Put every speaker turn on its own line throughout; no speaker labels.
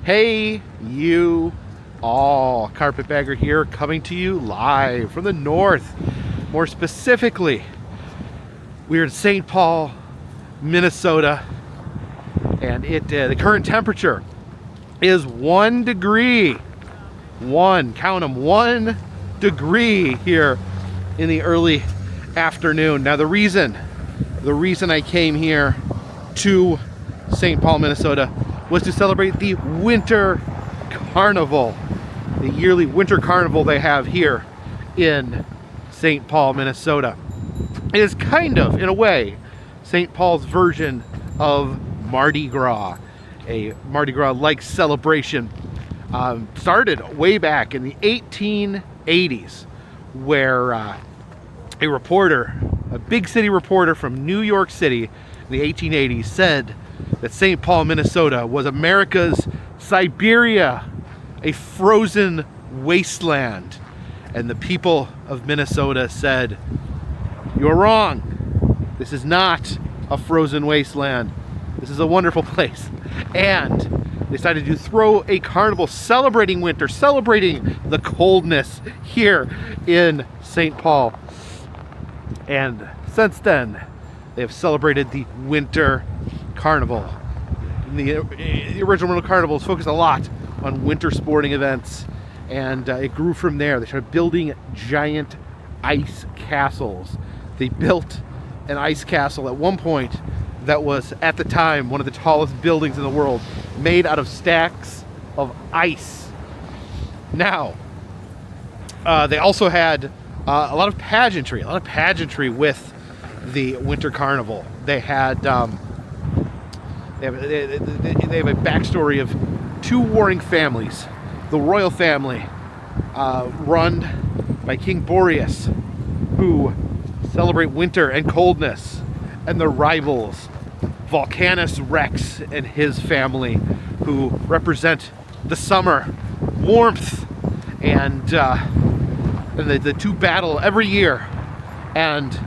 Hey, you all. Carpetbagger here, coming to you live from the north. More specifically, we're in St. Paul, Minnesota, and the current temperature is 1 degree. Count them, 1 degree here in the early afternoon. Now the reason I came here to St. Paul, Minnesota was to celebrate the Winter Carnival, the yearly Winter Carnival they have here in St. Paul, Minnesota. It is kind of, in a way, St. Paul's version of Mardi Gras, a Mardi Gras-like celebration. Started way back in the 1880s, where a big city reporter from New York City in the 1880s said that St. Paul, Minnesota was America's Siberia, a frozen wasteland. And the people of Minnesota said, "You're wrong. This is not a frozen wasteland. This is a wonderful place." And they decided to throw a carnival celebrating winter, celebrating the coldness here in St. Paul. And since then, they have celebrated the Winter Carnival. The original Winter Carnival is focused a lot on winter sporting events, and it grew from there. They started building giant ice castles. They built an ice castle at one point that was, at the time, one of the tallest buildings in the world, made out of stacks of ice. Now, they also had a lot of pageantry with the Winter Carnival. They had they have a backstory of two warring families. The royal family, run by King Boreas, who celebrate winter and coldness, and their rivals, Volcanus Rex and his family, who represent the summer, warmth, and the two battle every year, and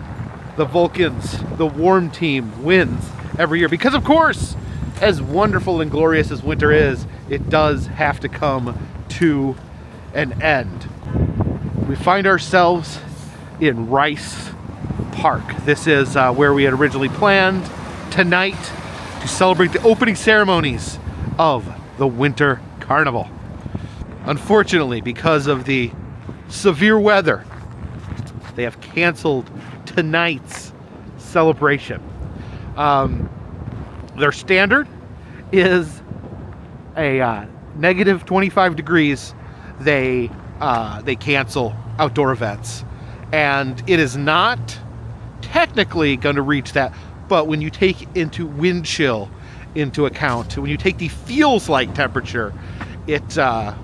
the Vulcans, the warm team, wins every year. Because, of course, as wonderful and glorious as winter is, it does have to come to an end. We find ourselves in Rice Park. This is where we had originally planned tonight to celebrate the opening ceremonies of the Winter Carnival. Unfortunately, because of the severe weather, they have canceled tonight's celebration. Their standard is a negative 25 degrees. They cancel outdoor events, and it is not technically going to reach that. But when you take into wind chill into account, when you take the feels like temperature, the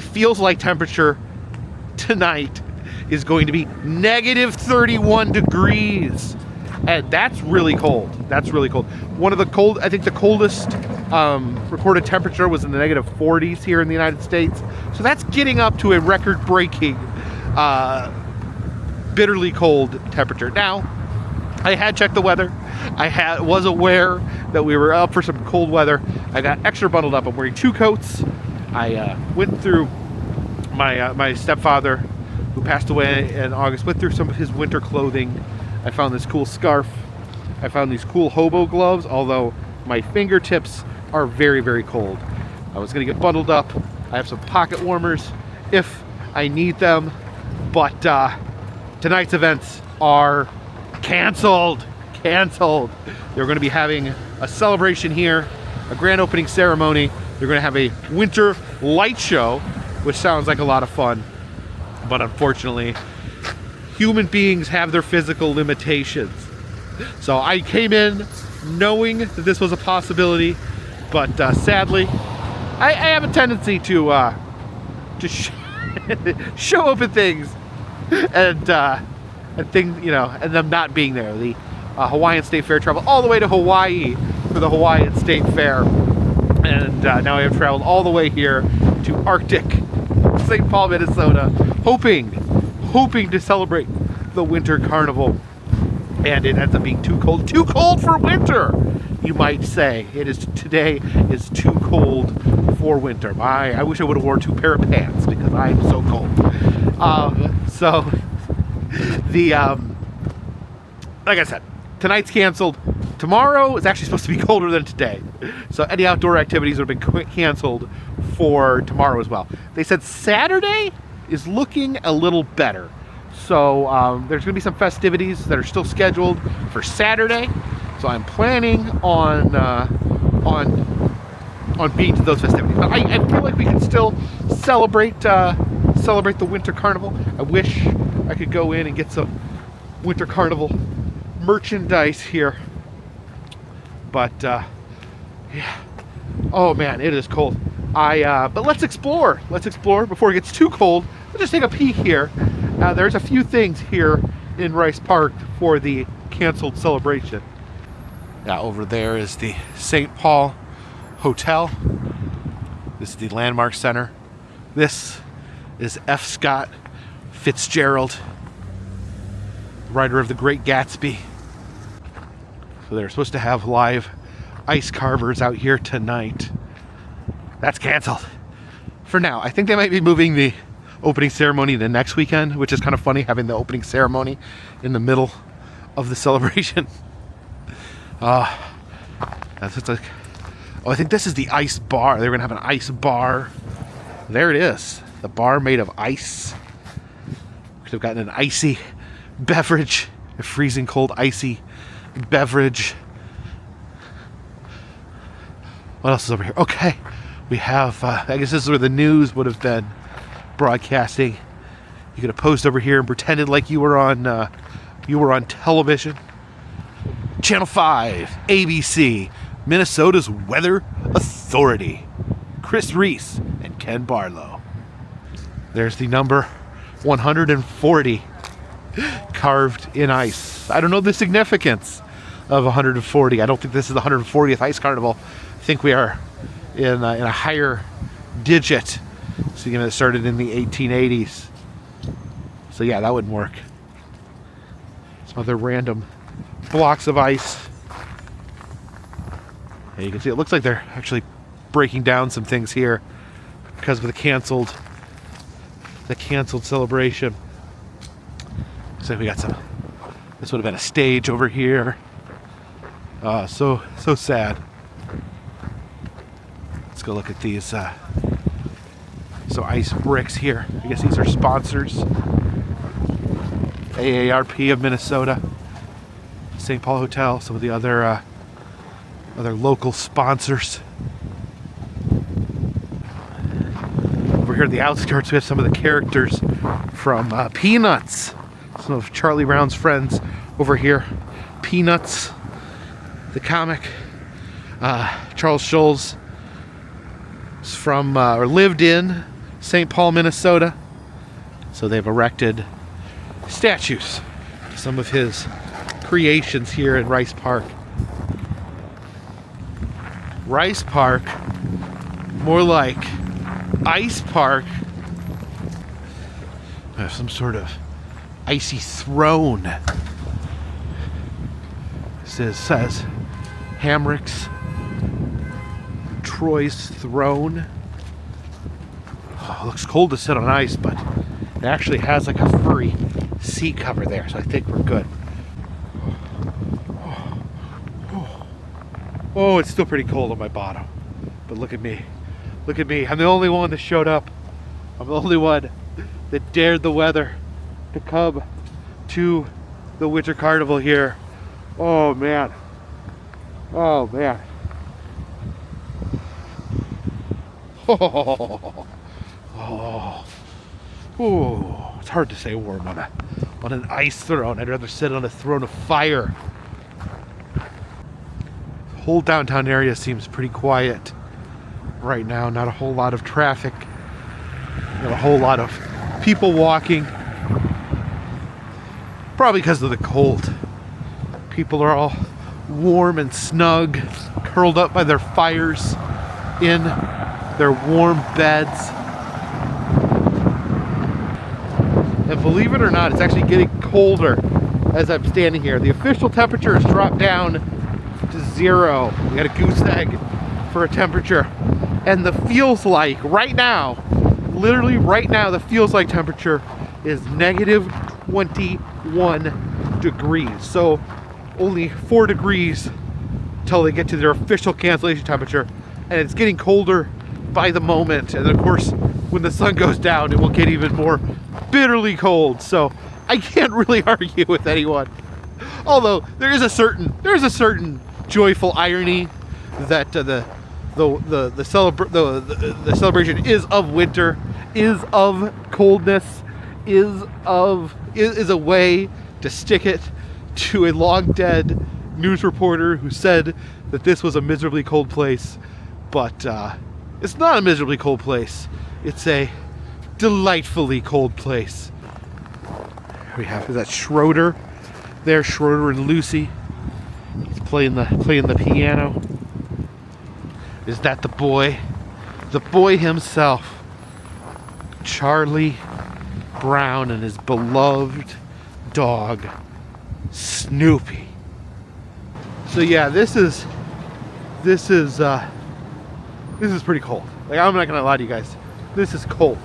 feels like temperature tonight is going to be negative 31 degrees. And that's really cold. That's really cold. I think the coldest recorded temperature was in the negative 40s here in the United States. So that's getting up to a record-breaking, bitterly cold temperature. Now, I had checked the weather. I was aware that we were up for some cold weather. I got extra bundled up. I'm wearing 2 coats. I went through my stepfather, who passed away in August, went through some of his winter clothing. I found this cool scarf. I found these cool hobo gloves, although my fingertips are very, very cold. I was gonna get bundled up. I have some pocket warmers if I need them, but tonight's events are canceled. They're gonna be having a celebration here, a grand opening ceremony. They're gonna have a winter light show, which sounds like a lot of fun, but unfortunately, human beings have their physical limitations. So I came in knowing that this was a possibility, but sadly, I have a tendency to show up at things and things, and them not being there. The Hawaiian State Fair, travel all the way to Hawaii for the Hawaiian State Fair, and now I have traveled all the way here to Arctic St. Paul, Minnesota, hoping to celebrate the Winter Carnival. And it ends up being too cold for winter, you might say. Today is too cold for winter. I wish I would have worn 2 pair of pants because I'm so cold. Like I said, tonight's canceled. Tomorrow is actually supposed to be colder than today. So any outdoor activities have been canceled for tomorrow as well. They said Saturday is looking a little better. So there's going to be some festivities that are still scheduled for Saturday. So I'm planning on being to those festivities. But I feel like we can still celebrate the Winter Carnival. I wish I could go in and get some Winter Carnival merchandise here. But yeah, oh man, it is cold. But let's explore before it gets too cold. Let's just take a peek here. There's a few things here in Rice Park for the canceled celebration. Now over there is the St. Paul Hotel. This is the Landmark Center. This is F. Scott Fitzgerald, writer of The Great Gatsby. So they're supposed to have live ice carvers out here tonight. That's canceled for now. I think they might be moving the opening ceremony to next weekend, which is kind of funny, having the opening ceremony in the middle of the celebration. That's like, oh, I think this is the ice bar. They're gonna have an ice bar. There it is, the bar made of ice. Could have gotten an icy beverage, a freezing cold icy beverage. What else is over here? Okay, we have, I guess this is where the news would have been broadcasting. You could have posed over here and pretended like you were on television. Channel 5, ABC, Minnesota's Weather Authority, Chris Reese and Ken Barlow. There's the number 140 carved in ice. I don't know the significance of 140. I don't think this is the 140th Ice Carnival. I think we are in a higher digit. So it started in the 1880s. So yeah, that wouldn't work. Some other random blocks of ice. And you can see it looks like they're actually breaking down some things here because of the canceled celebration. So we got some, this would have been a stage over here. So sad. Let's go look at these so ice bricks here. I guess these are sponsors. AARP of Minnesota, St. Paul Hotel, some of the other local sponsors. Over here at the outskirts, we have some of the characters from Peanuts. Some of Charlie Brown's friends over here. Peanuts, the comic. Charles Schulz is from, or lived in St. Paul, Minnesota. So they've erected statues to some of his creations here in Rice Park. Rice Park, more like Ice Park. Some sort of icy throne. It says Hamrick's Troy's throne. Oh, it looks cold to sit on ice, but it actually has like a furry seat cover there, so I think we're good. Oh, it's still pretty cold on my bottom. But look at me. Look at me. I'm the only one that showed up. I'm the only one that dared the weather to come to the Winter Carnival here. Oh, man. Oh, man. Oh. Oh. Oh. It's hard to say warm on an ice throne. I'd rather sit on a throne of fire. The whole downtown area seems pretty quiet right now. Not a whole lot of traffic. Not a whole lot of people walking. Probably because of the cold. People are all warm and snug, curled up by their fires. in their warm beds. And believe it or not, it's actually getting colder as I'm standing here. The official temperature has dropped down to 0. We got a goose egg for a temperature. And the feels like right now, literally right now, the feels like temperature is negative 21 degrees. So only 4 degrees till they get to their official cancellation temperature. And it's getting colder by the moment. And of course, when the sun goes down, it will get even more bitterly cold. So I can't really argue with anyone. Although there is a certain joyful irony that the celebration is of winter, is of coldness, is a way to stick it to a long dead news reporter who said that this was a miserably cold place. But it's not a miserably cold place. It's a delightfully cold place. We have is that Schroeder. There's Schroeder and Lucy. He's playing the piano. Is that the boy? The boy himself, Charlie Brown, and his beloved dog, Snoopy. So yeah, this is pretty cold. Like, I'm not gonna lie to you guys. This is cold.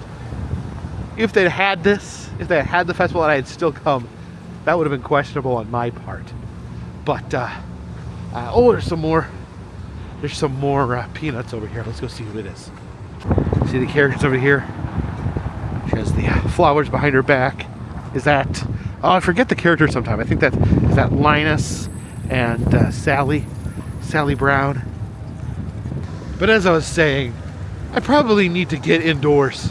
If they had the festival and I had still come, that would have been questionable on my part. But oh, there's some more peanuts over here. Let's go see who it is. See the characters over here? She has the flowers behind her back. Is that, oh, I forget the characters sometimes. I think is that Linus and Sally Brown. But as I was saying, I probably need to get indoors.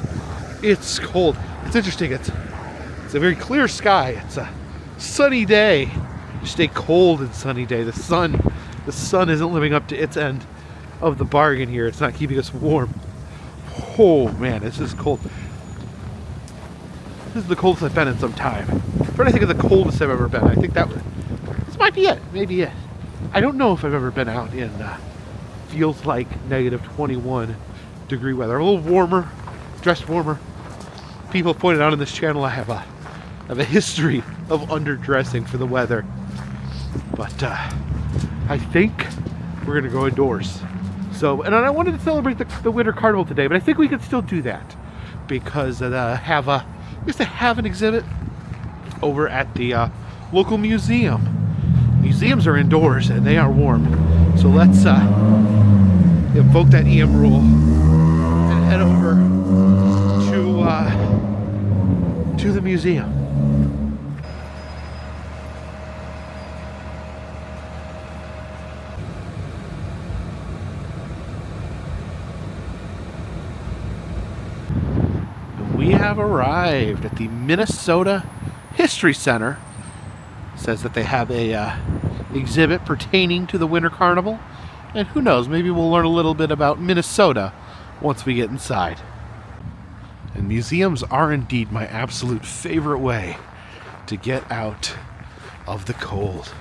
It's cold. It's interesting. It's a very clear sky. It's a sunny day. Just a cold and sunny day. The sun isn't living up to its end of the bargain here. It's not keeping us warm. Oh man, this is cold. This is the coldest I've been in some time. I'm trying to think of the coldest I've ever been. I think this might be it. Maybe it. I don't know if I've ever been out in feels like negative 21 degree weather. A little warmer, dressed warmer. People have pointed out on this channel I have a history of underdressing for the weather. But I think we're gonna go indoors. So, and I wanted to celebrate the Winter Carnival today, but I think we can still do that because they have an exhibit over at the local museum. Museums are indoors and they are warm. So let's invoke that EM rule and head over to the museum. We have arrived at the Minnesota History Center. It says that they have a exhibit pertaining to the Winter Carnival. And who knows, maybe we'll learn a little bit about Minnesota once we get inside. And museums are indeed my absolute favorite way to get out of the cold.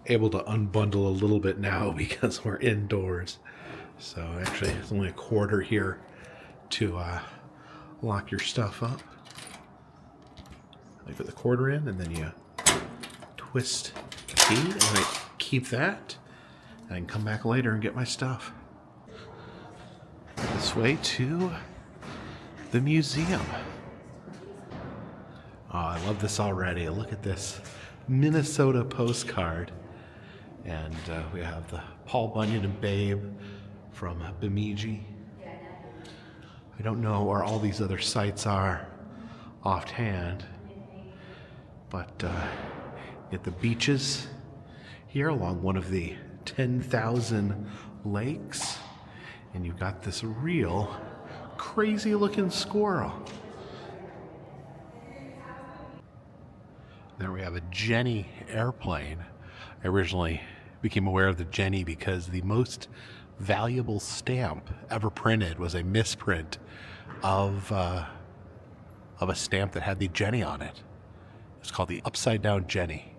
Able to unbundle a little bit now because we're indoors. So actually it's only a quarter here to lock your stuff up. You put the quarter in and then you twist the key and I keep that. And I can come back later and get my stuff. This way to the museum. Oh, I love this already. Look at this Minnesota postcard. And we have the Paul Bunyan and Babe from Bemidji. I don't know where all these other sites are offhand, but at the beaches here along one of the 10,000 lakes, and you've got this real crazy looking squirrel. There we have a Jenny airplane. I originally became aware of the Jenny because the most valuable stamp ever printed was a misprint of of a stamp that had the Jenny on it. It's called the Upside Down Jenny.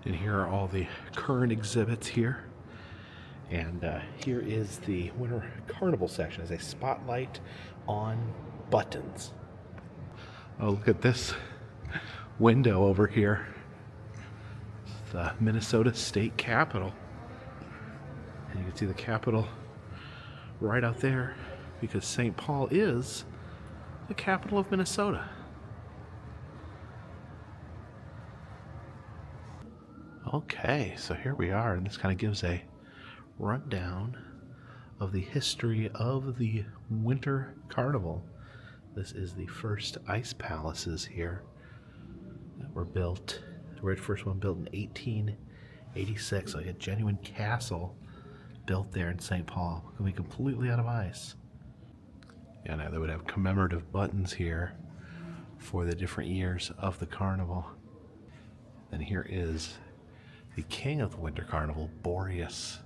And here are all the current exhibits here. And here is the Winter Carnival section as a spotlight on buttons. Oh, look at this window over here. It's the Minnesota State Capitol. And you can see the Capitol right out there because St. Paul is the capital of Minnesota. Okay, so here we are, and this kind of gives a rundown of the history of the Winter Carnival. This is the first ice palaces here that were built. The very first one built in 1886, like a genuine castle built there in St. Paul. It's going to be completely out of ice. And they would have commemorative buttons here for the different years of the carnival. And here is the king of the Winter Carnival, Boreas.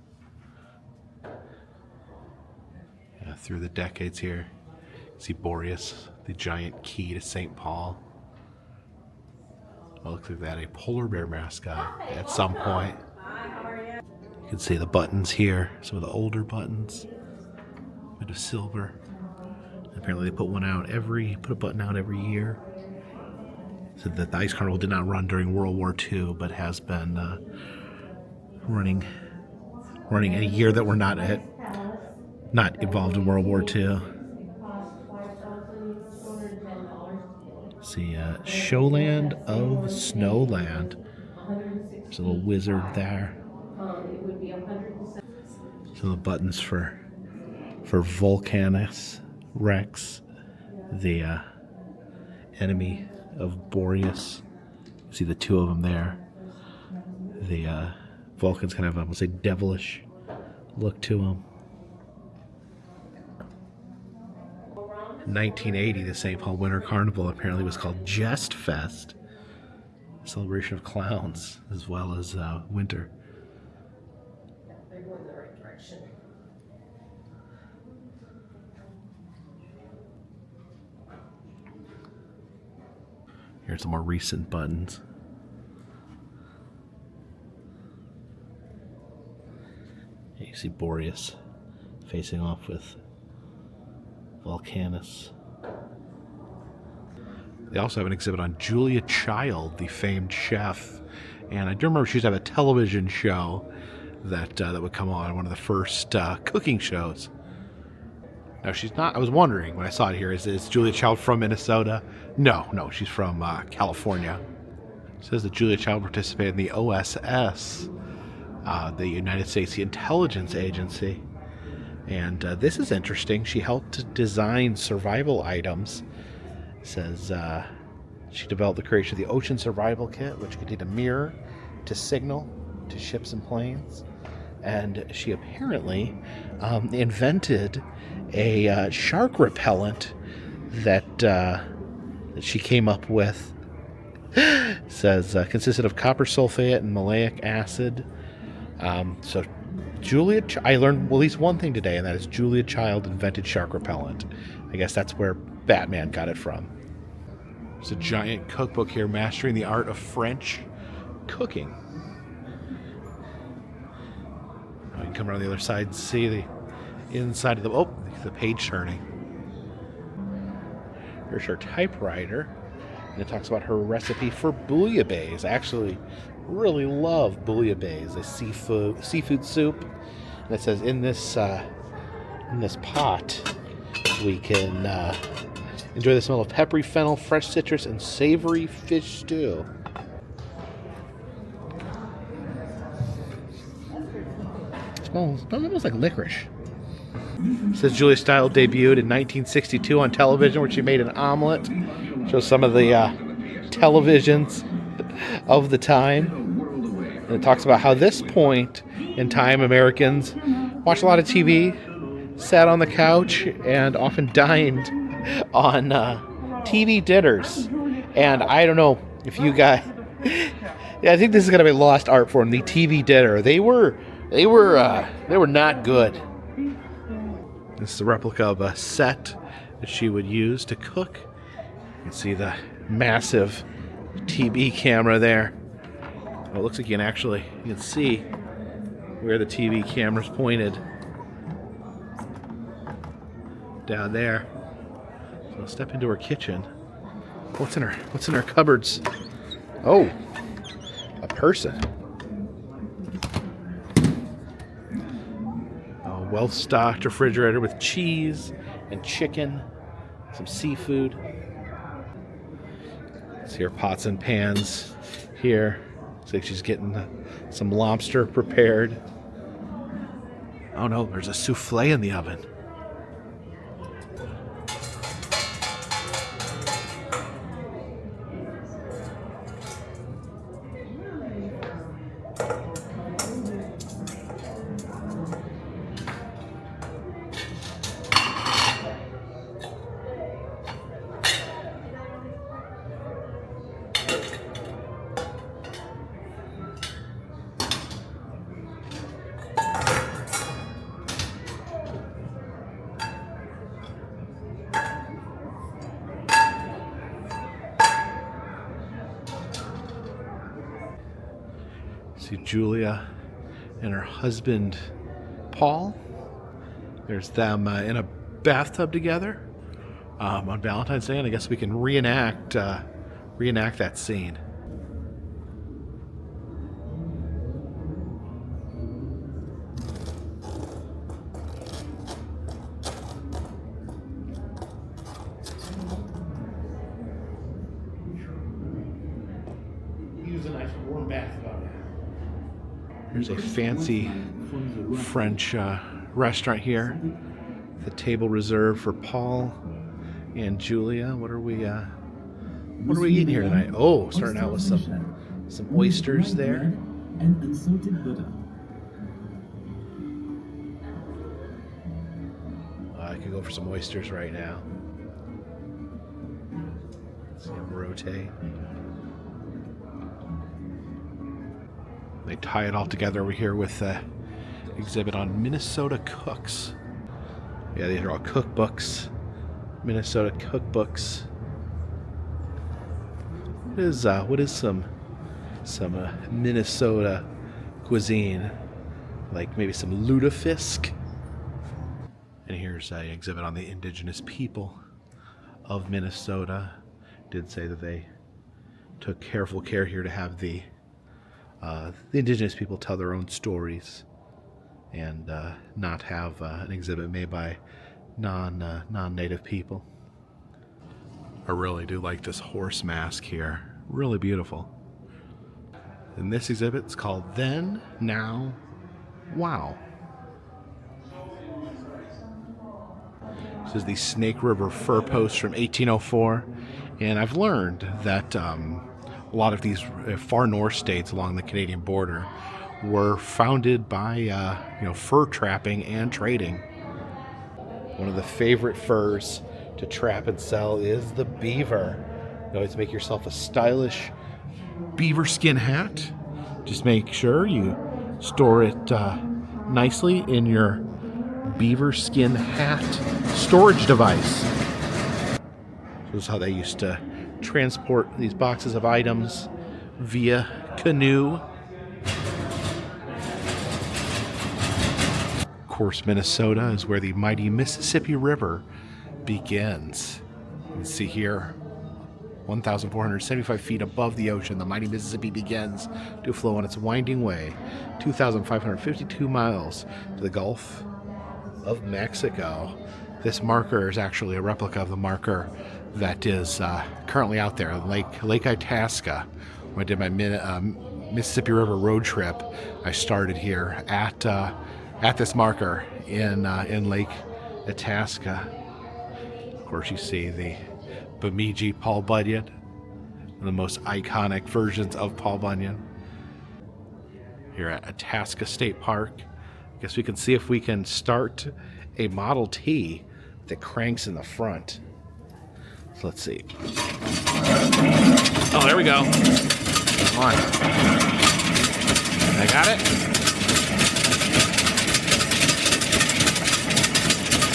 Through the decades here, you see Boreas, the giant key to St. Paul. Well, looks like they had a polar bear mascot at some point. You can see the buttons here, some of the older buttons, a bit of silver. Apparently they put a button out every year. Said that the Ice Carnival did not run during World War II, but has been running any year that we're not involved in World War II. See, Showland of Snowland. There's a little wizard there. Some of the buttons for Volcanus Rex, the enemy of Boreas. You see the two of them there. The Vulcans kind of have, I would say, devilish look to them. 1980, the St. Paul Winter Carnival apparently was called Jest Fest, a celebration of clowns as well as winter.
They're going the right direction.
Here's some more recent buttons. You see Boreas facing off with Volcanus. They also have an exhibit on Julia Child, the famed chef. And I do remember she used to have a television show that would come on, one of the first cooking shows. Now, she's not, I was wondering when I saw it here, is Julia Child from Minnesota? No, she's from California. It says that Julia Child participated in the OSS, the United States Intelligence Agency. And this is interesting. She helped design survival items. It says she developed the creation of the Ocean Survival Kit, which contained a mirror to signal to ships and planes. And she apparently invented a shark repellent that she came up with. It says consisted of copper sulfate and maleic acid. So I learned at least one thing today, and that is Julia Child invented shark repellent. I guess that's where Batman got it from. There's a giant cookbook here, Mastering the Art of French Cooking. You can come around the other side and see the inside of the page turning. Here's her typewriter, and it talks about her recipe for bouillabaisse. I actually really love bouillabaisse, a seafood soup. And it says in this pot we can enjoy the smell of peppery fennel, fresh citrus, and savory fish stew. Smells almost like licorice. It says Julia Child debuted in 1962 on television, where she made an omelet. Shows some of the televisions of the time. And it talks about how this point in time Americans watched a lot of TV, sat on the couch, and often dined on TV dinners. And I don't know if you guys... I think this is going to be a lost art form, the TV dinner. They were not good. This is a replica of a set that she would use to cook You can see the massive TV camera there. Oh, it looks like you can see where the TV camera's pointed. Down there. So I'll step into her kitchen. What's in her cupboards? Oh, a person. A well-stocked refrigerator with cheese and chicken, some seafood. See her pots and pans here. Looks like she's getting some lobster prepared. Oh no, there's a souffle in the oven. See Julia and her husband, Paul. There's them in a bathtub together on Valentine's Day, and I guess we can reenact that scene. Use a nice warm bath about now. Here's a fancy French restaurant here. The table reserved for Paul and Julia. What are we eating here tonight? Oh, starting out with some oysters there.
And unsalted butter.
I could go for some oysters right now. See them rotate. They tie it all together over here with the exhibit on Minnesota cooks. Yeah, these are all cookbooks. Minnesota cookbooks. What is some Minnesota cuisine? Like maybe some lutefisk. And here's an exhibit on the Indigenous people of Minnesota. Did say that they took careful care here to have the Indigenous people tell their own stories and not have an exhibit made by non-native people. I really do like this horse mask here. Really beautiful. And this exhibit's called Then, Now, Wow. This is the Snake River fur post from 1804, and I've learned that a lot of these far north states along the Canadian border were founded by fur trapping and trading. One of the favorite furs to trap and sell is the beaver. You always make yourself a stylish beaver skin hat. Just make sure you store it nicely in your beaver skin hat storage device. This is how they used to transport these boxes of items via canoe. Of course, Minnesota is where the mighty Mississippi River begins. You can see here, 1,475 feet above the ocean, the mighty Mississippi begins to flow on its winding way, 2,552 miles to the Gulf of Mexico. This marker is actually a replica of the marker that is currently out there, Lake Itasca. When I did my Mississippi River road trip, I started here at this marker in Lake Itasca. Of course, you see the Bemidji Paul Bunyan, one of the most iconic versions of Paul Bunyan. Here at Itasca State Park. I guess we can see if we can start a Model T that cranks in the front. So let's see. Oh, there we go. Come on. I got it.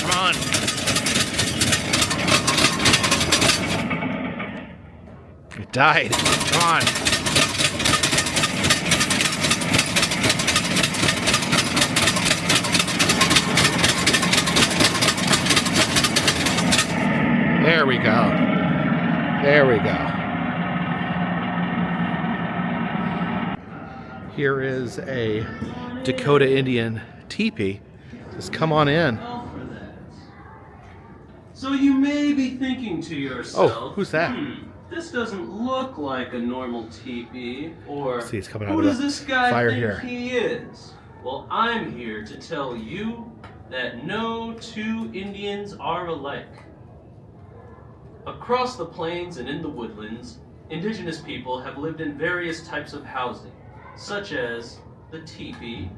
Come on. died. It's gone. There we go. There we go. Here is a Dakota Indian teepee. Just come on in.
So you may be thinking to yourself,
Oh, who's that?
This doesn't look like a normal teepee, or
See, it's coming out
who
of
does
the
this guy
fire
think
here.
he is? Well, I'm here to tell you that no two Indians are alike. Across the plains and in the woodlands, indigenous people have lived in various types of housing, such as the teepee,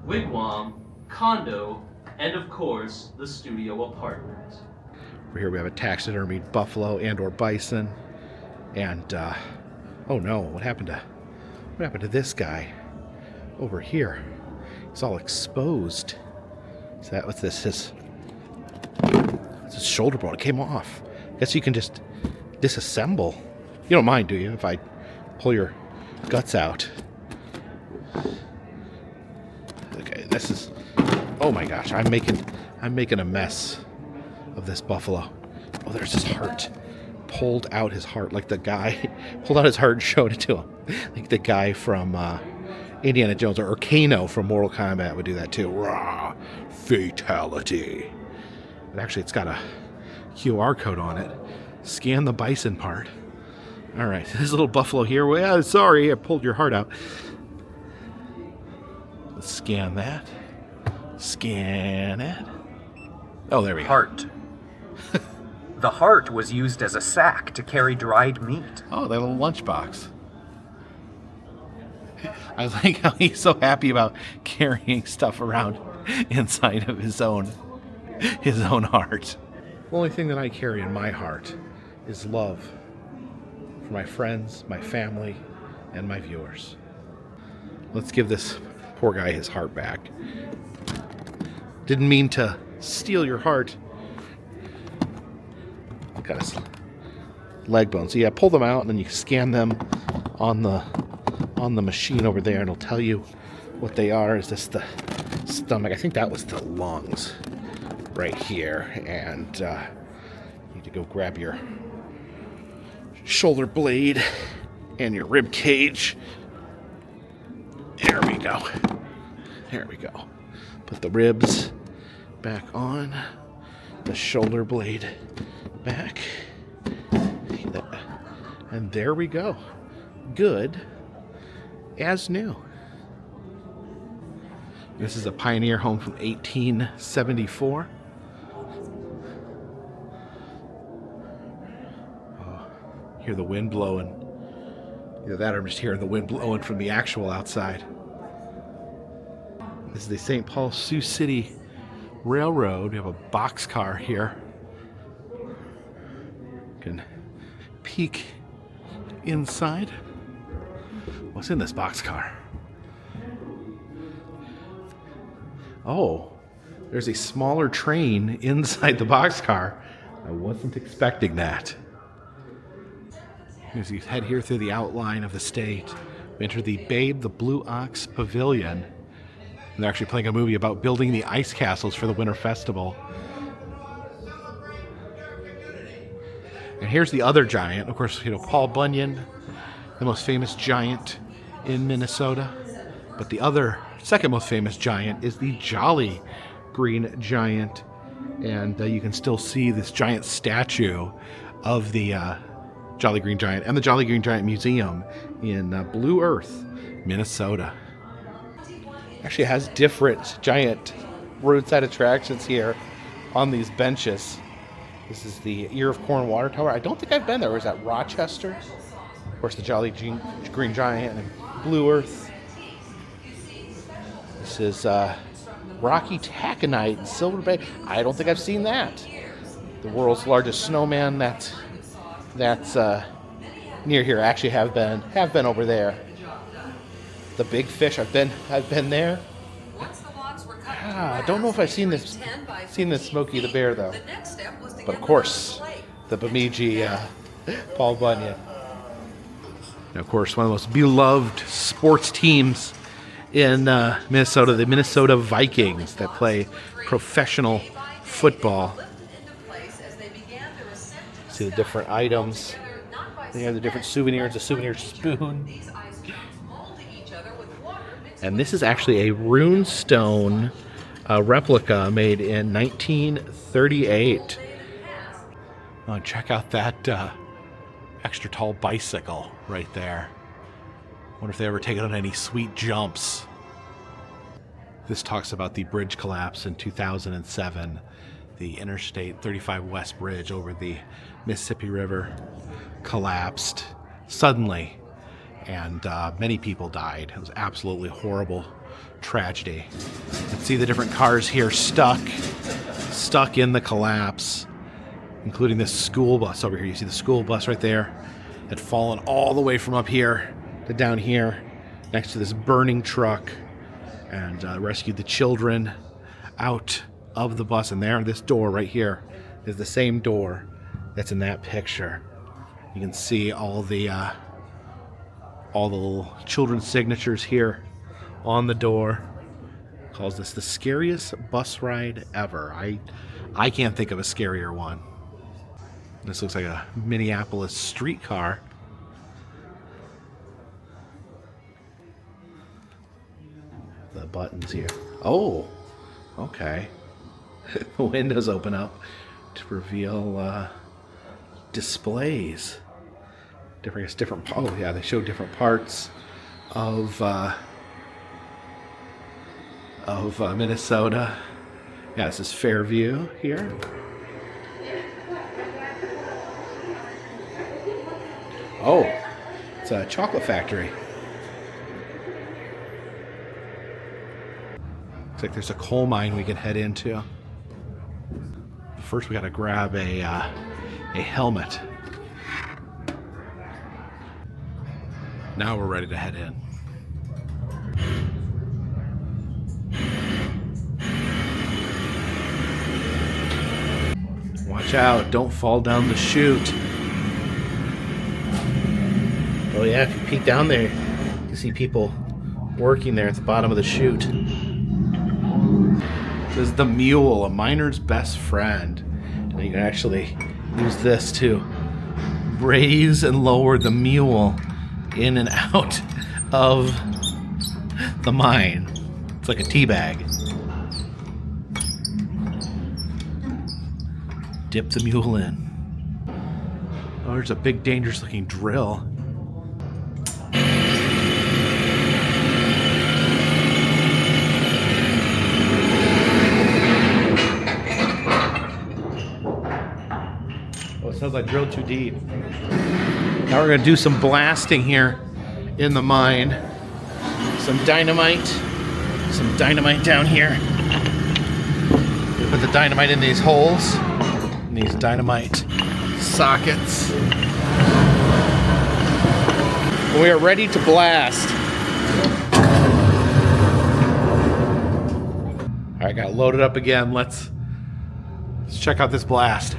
wigwam, condo, and of course, the studio apartment.
Over here we have a taxidermied buffalo and or bison. And, oh no, what happened to this guy over here? He's all exposed. Is that what this is? It's his shoulder bone. It came off. Guess you can just disassemble. You don't mind, do you, if I pull your guts out? Okay, this is... Oh my gosh, I'm making a mess of this buffalo. Oh, there's his heart. Pulled out his heart, like the guy pulled out his heart and showed it to him. Like the guy from Indiana Jones or Kano from Mortal Kombat would do that too. Rah, fatality. And actually, it's got a QR code on it. Scan the bison part. All right, this little buffalo here. Well, sorry, I pulled your heart out. Let's scan that. Scan it. Oh, there we go.
Heart. The heart was used as a sack to carry dried meat.
Oh, that little lunchbox. I like how he's so happy about carrying stuff around inside of his own heart. The only thing that I carry in my heart is love for my friends, my family, and my viewers. Let's give this poor guy his heart back. Didn't mean to steal your heart. Got his leg bones. So yeah, pull them out and then you scan them on the machine over there and it'll tell you what they are. Is this the stomach? I think that was the lungs right here. And you need to go grab your shoulder blade and your rib cage. There we go. There we go. Put the ribs back on. The shoulder blade back. And there we go. Good as new. This is a Pioneer home from 1874. Oh, hear the wind blowing. Either that or I'm just hearing the wind blowing from the actual outside. This is the St. Paul Sioux City Railroad. We have a boxcar here. You can peek inside. What's in this boxcar? Oh, there's a smaller train inside the boxcar. I wasn't expecting that. As you head here through the outline of the state, we enter the Babe the Blue Ox Pavilion. And they're actually playing a movie about building the ice castles for the Winter Festival. And here's the other giant. Of course, Paul Bunyan, the most famous giant in Minnesota. But the other, second most famous giant is the Jolly Green Giant. And you can still see this giant statue of the Jolly Green Giant and the Jolly Green Giant Museum in Blue Earth, Minnesota. Actually has different giant roadside attractions here on these benches. This is the Ear of Corn Water Tower. I don't think I've been there. Or is that Rochester? Of course, the Jolly Green Giant and Blue Earth. This is Rocky Taconite in Silver Bay. I don't think I've seen that. The world's largest snowman. That's near here. I actually have been over there. The Big Fish. I've been there. I don't know if I've seen this Smokey the Bear though. But of course, the Bemidji Paul Bunyan. And of course, one of the most beloved sports teams in Minnesota, the Minnesota Vikings, that play professional football. See the different items. They have the different souvenirs, a souvenir spoon. And this is actually a runestone replica made in 1938. Oh, check out that extra tall bicycle right there. Wonder if they ever take it on any sweet jumps. This talks about the bridge collapse in 2007. The Interstate 35 West Bridge over the Mississippi River collapsed suddenly, and many people died. It was absolutely horrible tragedy. You can see the different cars here stuck in the collapse, including this school bus over here. You see the school bus right there had fallen all the way from up here to down here next to this burning truck, and rescued the children out of the bus. And there, this door right here is the same door that's in that picture. You can see all the little children's signatures here on the door. Calls this the scariest bus ride ever. I can't think of a scarier one. This looks like a Minneapolis streetcar. The buttons here. Oh, okay. The windows open up to reveal displays. Different. Oh yeah, they show different parts of Minnesota. Yeah, this is Fairview here. Oh, it's a chocolate factory. Looks like there's a coal mine we can head into. First, we got to grab a helmet. Now we're ready to head in. Watch out, don't fall down the chute. Oh yeah, if you peek down there, you can see people working there at the bottom of the chute. This is the mule, a miner's best friend. And you can actually use this to raise and lower the mule in and out of the mine. It's like a tea bag. Dip the mule in. Oh, there's a big dangerous looking drill. Sounds like drilled too deep. Now we're going to do some blasting here in the mine. Some dynamite down here. We put the dynamite in these holes, in these dynamite sockets. We are ready to blast. All right, got it loaded up again. Let's check out this blast.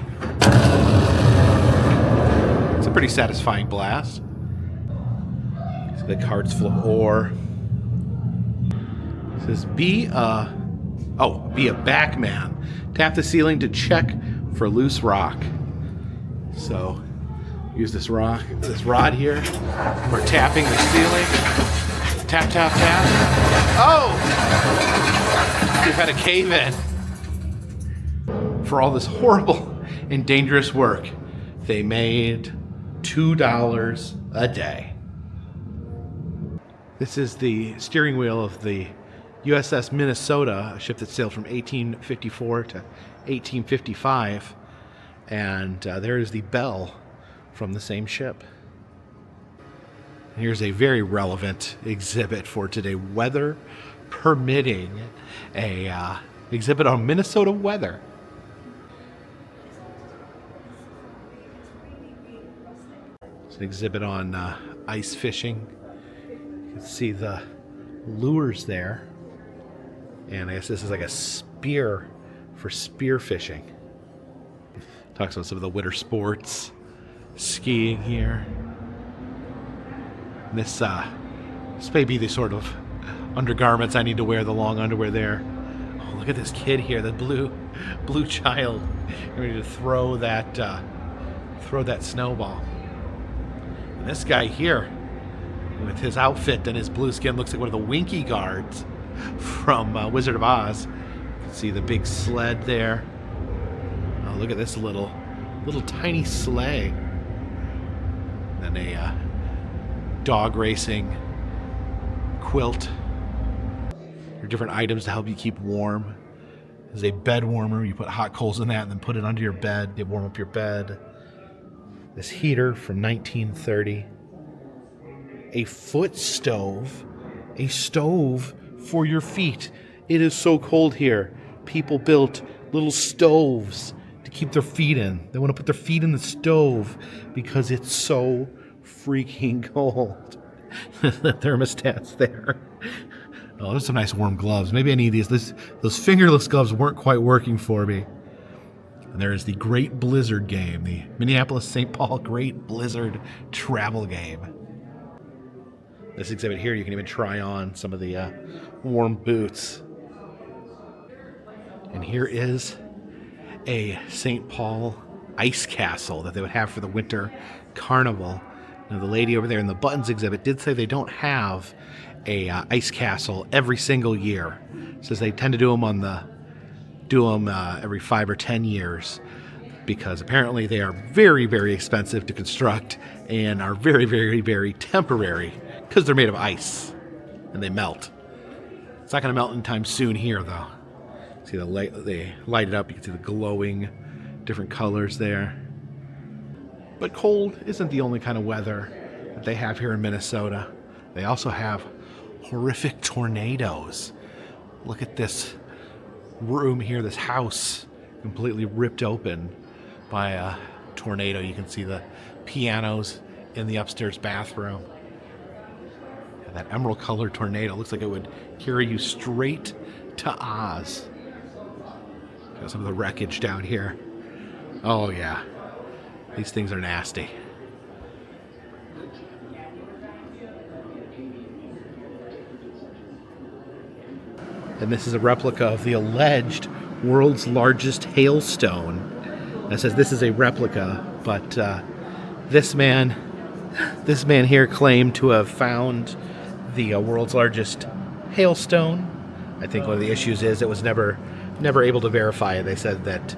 It's a pretty satisfying blast. These big carts full of ore. It says be a backman. Tap the ceiling to check for loose rock. So use this rod here. We're tapping the ceiling. Tap, tap, tap. Oh! We've had a cave in. For all this horrible and dangerous work, they made $2 a day. This is the steering wheel of the USS Minnesota, a ship that sailed from 1854 to 1855. And there is the bell from the same ship. Here's a very relevant exhibit for today. Weather permitting, a exhibit on Minnesota weather. It's an exhibit on ice fishing. You can see the lures there. And I guess this is like a spear for spear fishing. Talks about some of the winter sports, skiing here. This may be the sort of undergarments I need to wear, the long underwear there. Oh, look at this kid here, the blue child, ready to throw that snowball. And this guy here, with his outfit and his blue skin, looks like one of the Winky guards from Wizard of Oz. You can see the big sled there. Oh, look at this little tiny sleigh. And a dog racing quilt. There are different items to help you keep warm. There's a bed warmer. You put hot coals in that and then put it under your bed. They warm up your bed. This heater from 1930. A foot stove. A stove for your feet. It is so cold here. People built little stoves to keep their feet in. They want to put their feet in the stove because it's so freaking cold. The thermostat's there. Oh, there's some nice warm gloves. Maybe I need these. Those fingerless gloves weren't quite working for me. And there is the Great Blizzard game, the Minneapolis St. Paul Great Blizzard travel game. This exhibit here, you can even try on some of the warm boots. And here is a St. Paul ice castle that they would have for the winter carnival. Now, the lady over there in the buttons exhibit did say they don't have a ice castle every single year. Says they tend to do them every 5 or 10 years because apparently they are very, very expensive to construct and are very, very, very temporary because they're made of ice and they melt. It's not going to melt anytime soon here, though. See they light it up. You can see the glowing different colors there. But cold isn't the only kind of weather that they have here in Minnesota. They also have horrific tornadoes. Look at this room here, this house, completely ripped open by a tornado. You can see the pianos in the upstairs bathroom. And that emerald colored tornado looks like it would carry you straight to Oz. Got some of the wreckage down here. Oh yeah. These things are nasty. And this is a replica of the alleged world's largest hailstone. It says this is a replica, but this man here claimed to have found the world's largest hailstone. I think one of the issues is it was never able to verify it. They said that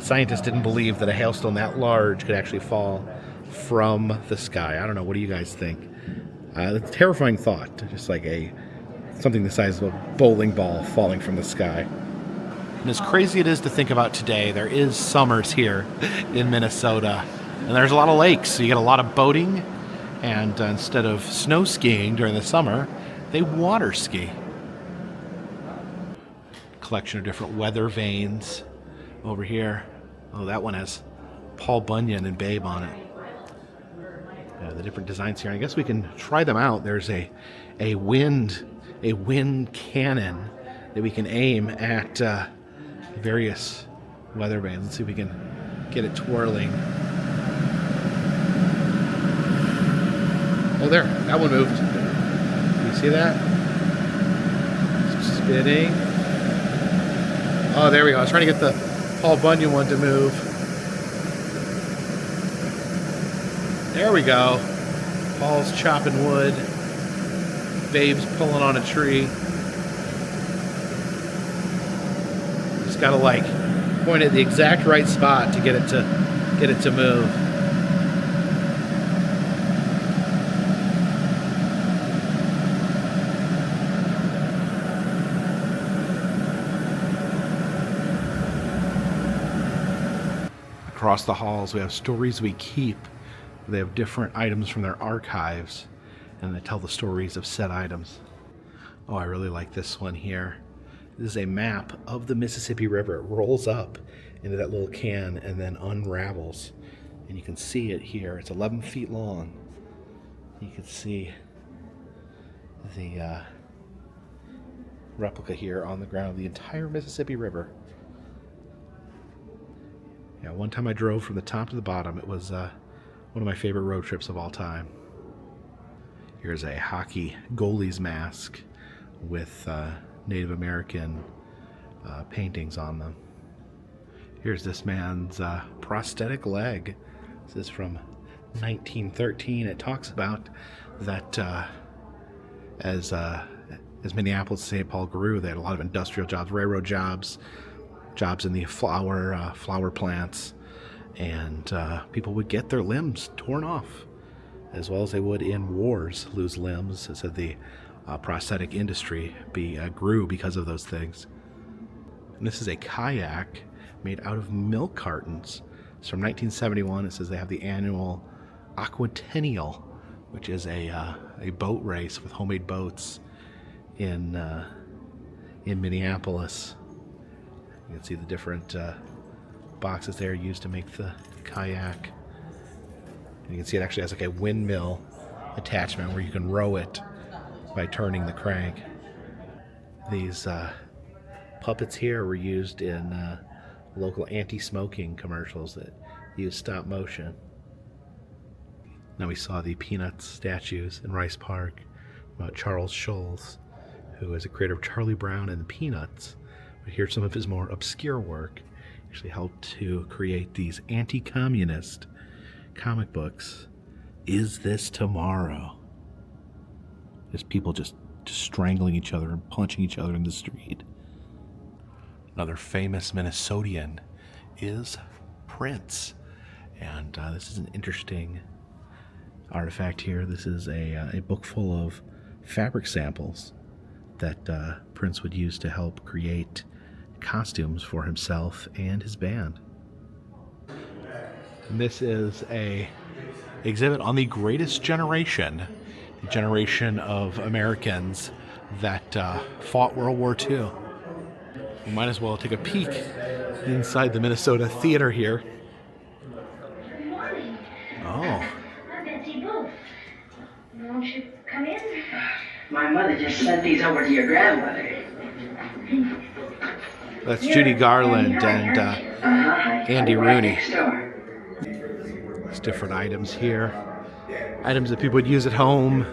scientists didn't believe that a hailstone that large could actually fall from the sky. I don't know. What do you guys think? It's a terrifying thought, just like something the size of a bowling ball falling from the sky. And as crazy it is to think about today, there is summers here in Minnesota, and there's a lot of lakes, so you get a lot of boating, and instead of snow skiing during the summer, they water ski. Collection of different weather vanes over here. Oh, that one has Paul Bunyan and Babe on it. Yeah, the different designs here. I guess we can try them out. There's a wind cannon that we can aim at various weather vanes. Let's see if we can get it twirling. Oh, there, that one moved. You see that? It's spinning. Oh, there we go. I was trying to get the Paul Bunyan one to move. There we go. Paul's chopping wood. Babe's pulling on a tree. Just gotta point at the exact right spot to get it to move. Across the halls, we have Stories We Keep. They have different items from their archives, and they tell the stories of said items. Oh, I really like this one here. This is a map of the Mississippi River. It rolls up into that little can and then unravels. And you can see it here. It's 11 feet long. You can see the replica here on the ground of the entire Mississippi River. Yeah, one time I drove from the top to the bottom. It was one of my favorite road trips of all time. Here's a hockey goalie's mask with Native American paintings on them. Here's this man's prosthetic leg. This is from 1913. It talks about that as Minneapolis and St. Paul grew, they had a lot of industrial jobs, railroad jobs, jobs in the flower plants, and people would get their limbs torn off, as well as they would in wars lose limbs. It said the prosthetic industry grew because of those things. And this is a kayak made out of milk cartons. It's from 1971. It says they have the annual Aquatennial, which is a boat race with homemade boats in Minneapolis. You can see the different boxes there used to make the kayak. And you can see it actually has like a windmill attachment where you can row it by turning the crank. These puppets here were used in local anti-smoking commercials that use stop motion. Now we saw the Peanuts statues in Rice Park about Charles Schulz, who is a creator of Charlie Brown and the Peanuts. But here's some of his more obscure work. He actually helped to create these anti-communist comic books. Is This Tomorrow? There's people just strangling each other and punching each other in the street. Another famous Minnesotan is Prince. And this is an interesting artifact here. This is a book full of fabric samples that Prince would use to help create costumes for himself and his band. And this is a exhibit on the greatest generation, the generation of Americans that fought World War II. We might as well take a peek inside the Minnesota Theater here.
Good morning.
Oh.
I'm Betsy Booth. Won't you come in?
My mother just sent these over to your grandmother.
That's Judy Garland and Andy Rooney.
Next door.
There's different items here. Items that people would use at home,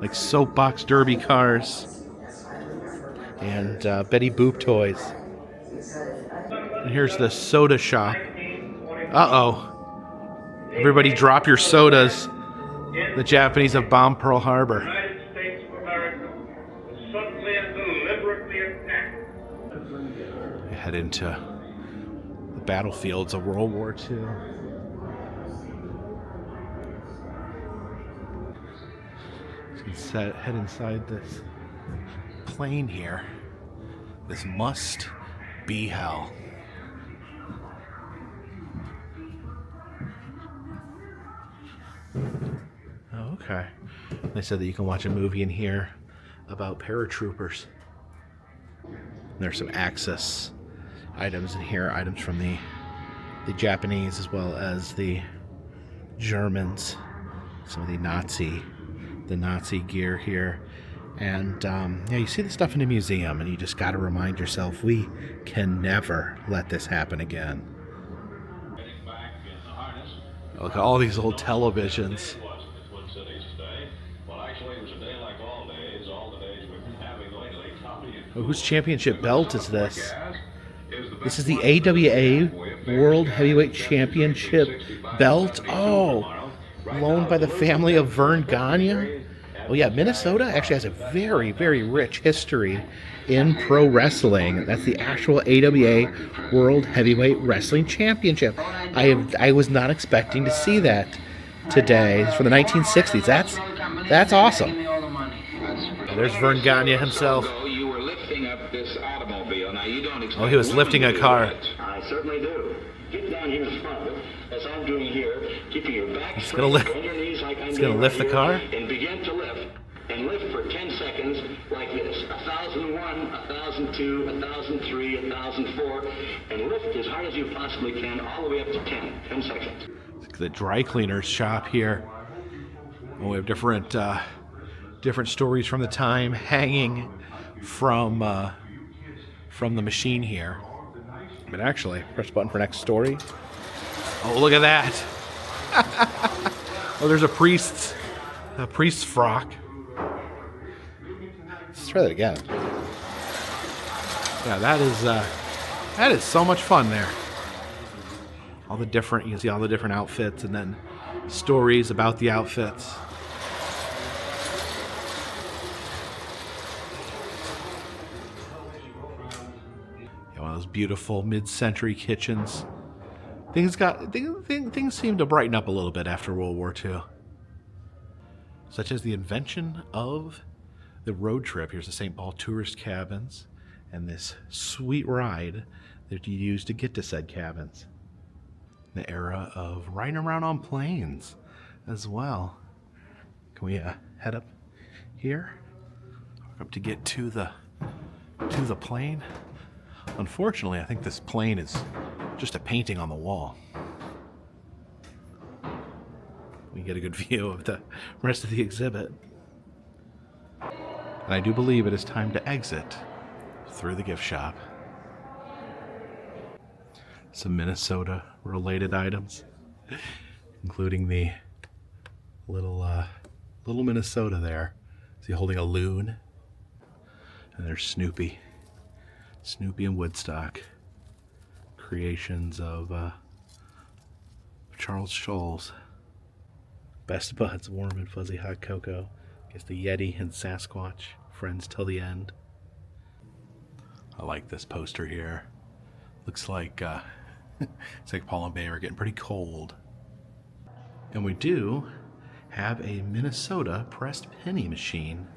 like soapbox derby cars and Betty Boop toys. And here's the soda shop. Uh-oh. Everybody drop your sodas. The Japanese have bombed Pearl Harbor.
United States of America was suddenly and deliberately attacked.
We head into the battlefields of World War II. So you can head inside this plane here. This must be hell. Oh, okay. They said that you can watch a movie in here about paratroopers. There's some Axis items in here, items from the Japanese as well as the Germans, some of the Nazi gear here. And yeah, you see the stuff in the museum and you just got to remind yourself, we can never let this happen again. Look at all these old televisions. Oh, whose championship belt is this? This is the AWA World Heavyweight Championship belt. Oh, loaned by the family of Vern Gagne. Oh yeah, Minnesota actually has a very, very rich history in pro wrestling. That's the actual AWA World Heavyweight Wrestling Championship. I was not expecting to see that today. It's from the 1960s. That's awesome. And there's Vern Gagne himself. Oh, he was lifting a car.
I certainly do. Get down here in front, as I'm doing here. Keep your back
He's
straight,
gonna lift.
bend your knees like I'm
He's gonna
doing
lift the
right
car.
here, and begin to lift. And lift for 10 seconds like this. 1001, 1002, 1003, 1004, and lift as hard as you possibly can, all the way up to 10. 10 seconds.
The dry cleaner's shop here. Oh, we have different stories from the time hanging from the machine here. But actually, press the button for next story. Oh, look at that. Oh, there's a priest's A priest's frock. Let's try that again. Yeah, that is so much fun there. All the different, you can see all the different outfits and then stories about the outfits. Yeah, one of those beautiful mid-century kitchens. Things seem to brighten up a little bit after World War II. Such as the invention of the road trip. Here's the St. Paul tourist cabins and this sweet ride that you use to get to said cabins. The era of riding around on planes as well. Can we head up here? Up to get to the plane. Unfortunately, I think this plane is just a painting on the wall. We get a good view of the rest of the exhibit. And I do believe it is time to exit through the gift shop. Some Minnesota related items, including the little Minnesota there. Is he holding a loon? And there's Snoopy. Snoopy and Woodstock. Creations of Charles Schulz. Best Buds, Warm and Fuzzy Hot Cocoa. Guess the Yeti and Sasquatch. Friends till the end. I like this poster here. Looks like St. Paul and Bay are getting pretty cold. And we do have a Minnesota pressed penny machine.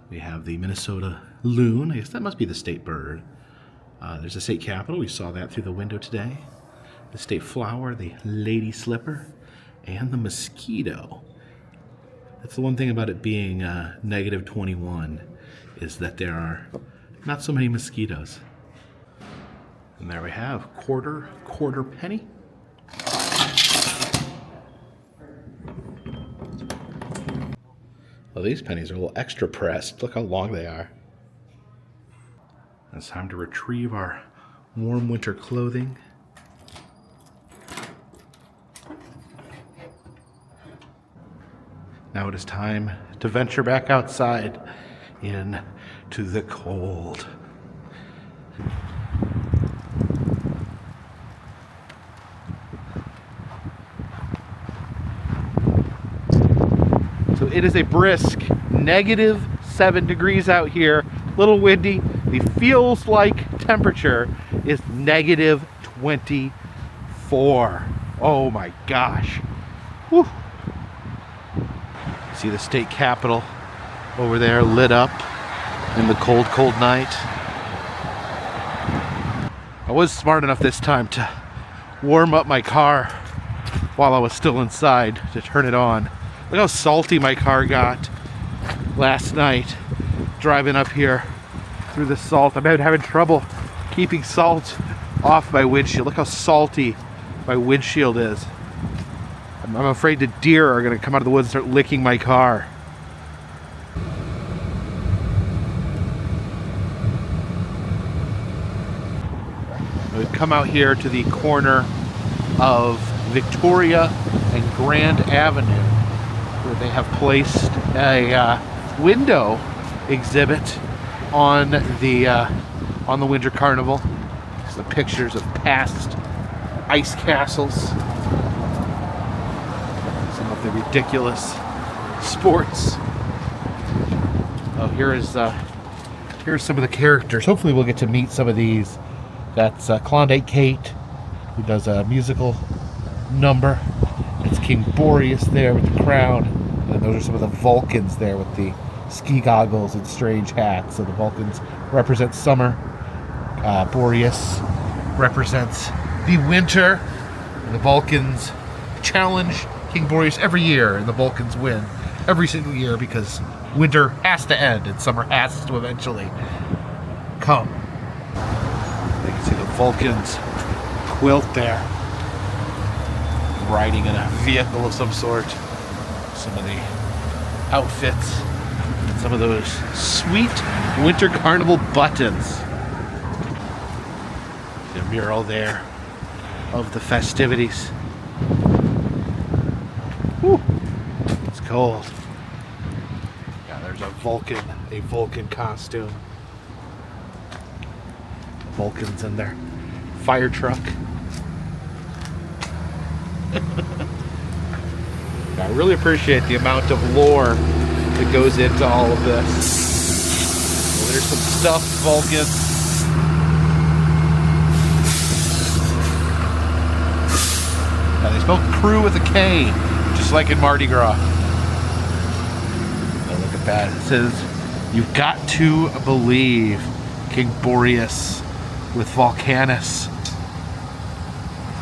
We have the Minnesota loon. I guess that must be the state bird. There's the state capitol. We saw that through the window today. The state flower, the lady slipper, and the mosquito. That's the one thing about it being negative 21 is that there are not so many mosquitoes. And there we have quarter penny. Well, these pennies are a little extra pressed. Look how long they are. It's time to retrieve our warm winter clothing. Now it is time to venture back outside into the cold. So it is a brisk -7 degrees out here, a little windy. The feels like temperature is -24. Oh my gosh. Whew. See the state capitol over there lit up in the cold, cold night. I was smart enough this time to warm up my car while I was still inside to turn it on. Look how salty my car got last night driving up here through the salt. I've been having trouble keeping salt off my windshield. Look how salty my windshield is. I'm afraid the deer are going to come out of the woods and start licking my car. We've come out here to the corner of Victoria and Grand Avenue, where they have placed a window exhibit on the Winter Carnival. Some pictures of past ice castles. The ridiculous sports. Oh, here's some of the characters. Hopefully we'll get to meet some of these. That's Klondike Kate, who does a musical number. It's King Boreas there with the crown. And those are some of the Vulcans there with the ski goggles and strange hats. So the Vulcans represent summer. Boreas represents the winter. And the Vulcans challenge King Boreas every year, and the Vulcans win every single year because winter has to end and summer has to eventually come. You can see the Vulcans quilt there, riding in a vehicle of some sort. Some of the outfits, and some of those sweet Winter Carnival buttons. The mural there of the festivities. Whew. It's cold. Yeah, there's a Vulcan costume. Vulcans in their fire truck. I really appreciate the amount of lore that goes into all of this. Well, there's some stuffed Vulcans. Now they spell crew with a K, just like in Mardi Gras. Oh, look at that. It says, "You've got to believe." King Boreas with Volcanus.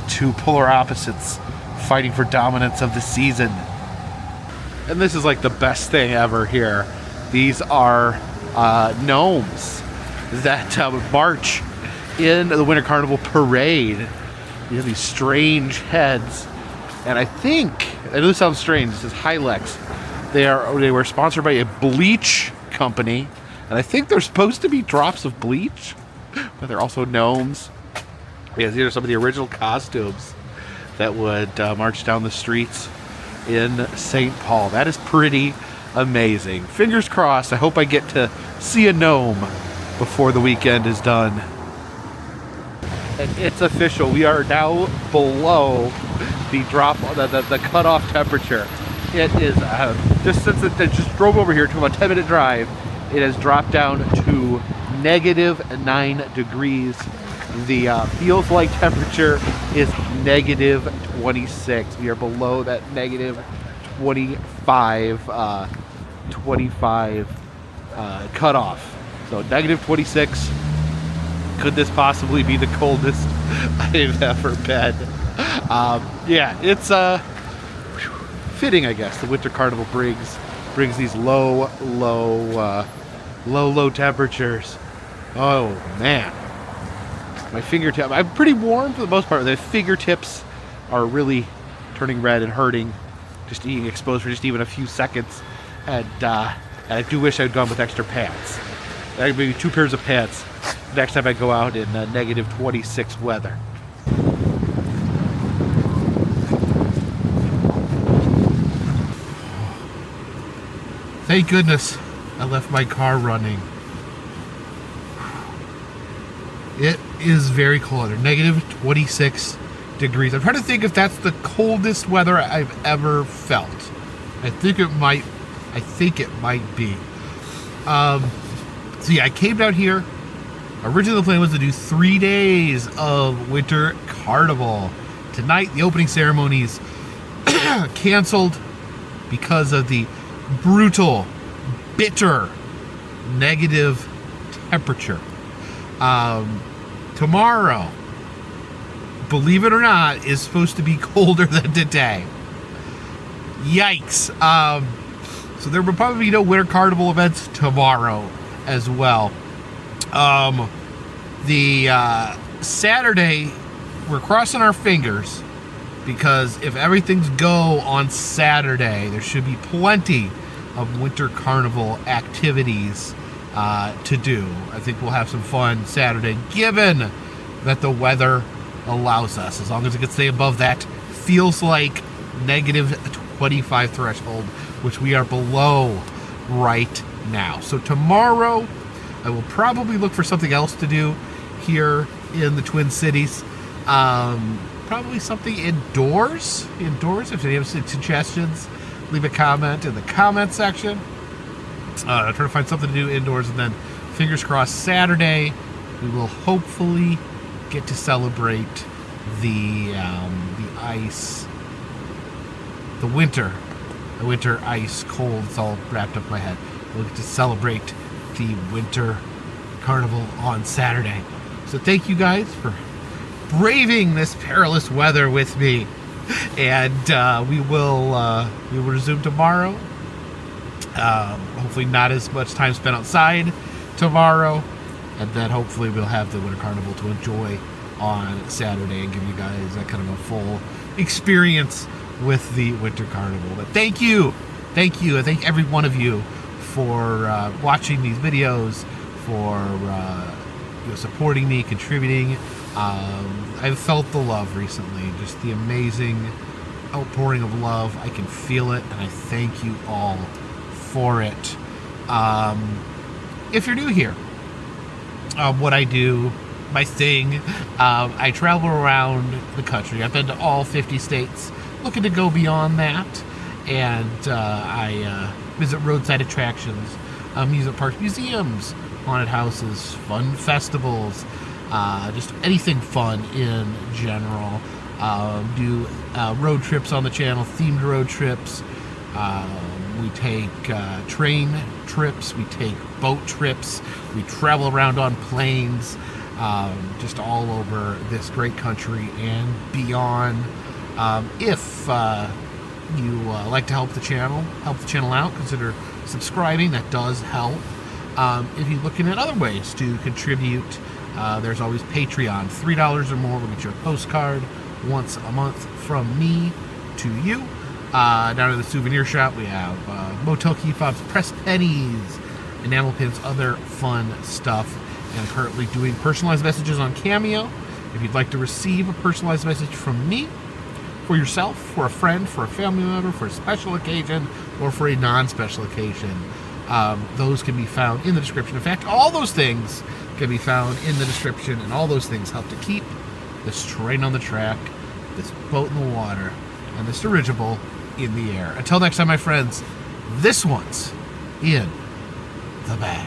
Two polar opposites fighting for dominance of the season. And this is like the best thing ever here. These are gnomes that march in the Winter Carnival parade. You have these strange heads. And I think, I know this sounds strange, this is Hylex. They were sponsored by a bleach company. And I think they're supposed to be drops of bleach, but they're also gnomes. Because these are some of the original costumes that would march down the streets in St. Paul. That is pretty amazing. Fingers crossed, I hope I get to see a gnome before the weekend is done. And it's official, we are now below the cutoff temperature. It is, just since it just drove over here to about a 10-minute drive, it has dropped down to -9 degrees. The feels like temperature is -26. We are below that -25 cutoff. So -26. Could this possibly be the coldest I've ever been? Yeah, it's fitting, I guess. The Winter Carnival brings these low temperatures. Oh man. My fingertip, I'm pretty warm for the most part. The fingertips are really turning red and hurting. Just being exposed for just even a few seconds. And I do wish I'd gone with extra pants. Maybe 2 pairs of pants next time I go out in -26 weather. Thank goodness I left my car running. It is very cold. -26 degrees. I'm trying to think if that's the coldest weather I've ever felt. I think it might be. So yeah, I came down here. Originally the plan was to do 3 days of Winter Carnival. Tonight the opening ceremonies canceled because of the brutal, bitter, negative temperature. Tomorrow, believe it or not, is supposed to be colder than today. Yikes. So there will probably be no Winter Carnival events tomorrow as well. The Saturday, we're crossing our fingers because if everything's go on Saturday, there should be plenty of Winter Carnival activities to do. I think we'll have some fun Saturday, given that the weather allows us. As long as it can stay above that, feels like -25 threshold, which we are below right now. So tomorrow, I will probably look for something else to do here in the Twin Cities. Probably something indoors. If any have suggestions, leave a comment in the comment section. Try to find something to do indoors, and then fingers crossed Saturday we will hopefully get to celebrate the ice, the winter ice cold. It's all wrapped up in my head. We'll get to celebrate the Winter Carnival on Saturday. So thank you guys for braving this perilous weather with me, and we will resume tomorrow. Hopefully not as much time spent outside tomorrow, and then hopefully we'll have the Winter Carnival to enjoy on Saturday and give you guys that kind of a full experience with the Winter Carnival. But thank you. I thank every one of you for watching these videos, for supporting me, contributing. I've felt the love recently, just the amazing outpouring of love. I can feel it, and I thank you all for it. If you're new here, what I do, my thing, I travel around the country. I've been to all 50 states, looking to go beyond that, and I visit roadside attractions, amusement parks, museums, haunted houses, fun festivals, just anything fun in general. Do road trips on the channel, themed road trips. We take train trips, we take boat trips, we travel around on planes, just all over this great country and beyond. If you like to help the channel out, consider subscribing. That does help. If you're looking at other ways to contribute, there's always Patreon. $3 or more will get you a postcard once a month from me to you. Down at the souvenir shop, we have motel key fobs, press pennies, enamel pins, other fun stuff. And I'm currently doing personalized messages on Cameo. If you'd like to receive a personalized message from me, for yourself, for a friend, for a family member, for a special occasion, or for a non-special occasion, those can be found in the description. In fact, all those things can be found in the description, and all those things help to keep this train on the track, this boat in the water, and this dirigible in the air. Until next time, my friends, this one's in the bag.